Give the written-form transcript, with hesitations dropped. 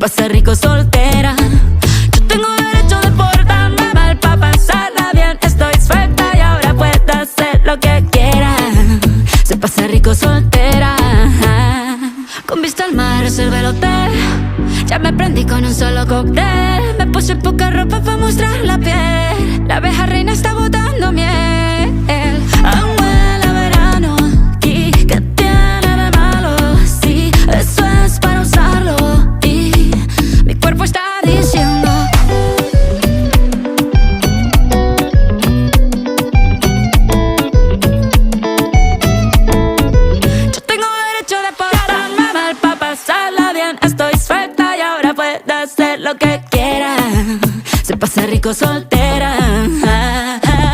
pasa rico soltera. Yo tengo derecho de portarme mal pa' pasarla bien. Estoy suelta y ahora puedo hacer lo que quiera. Se pasa rico soltera. Con vista al mar reservé el hotel. Ya me prendí con un solo cóctel. Me puse poca ropa pa' mostrar la piel. La abeja reina está botando miel. Aún huele a verano. ¿Y qué tiene de malo? Sí, eso es para usarlo. Y mi cuerpo está diciendo: yo tengo derecho de portarme mal pa' pasarla bien. Estoy suelta y ahora puedo hacer lo que quiera. Se pasa rico soltera.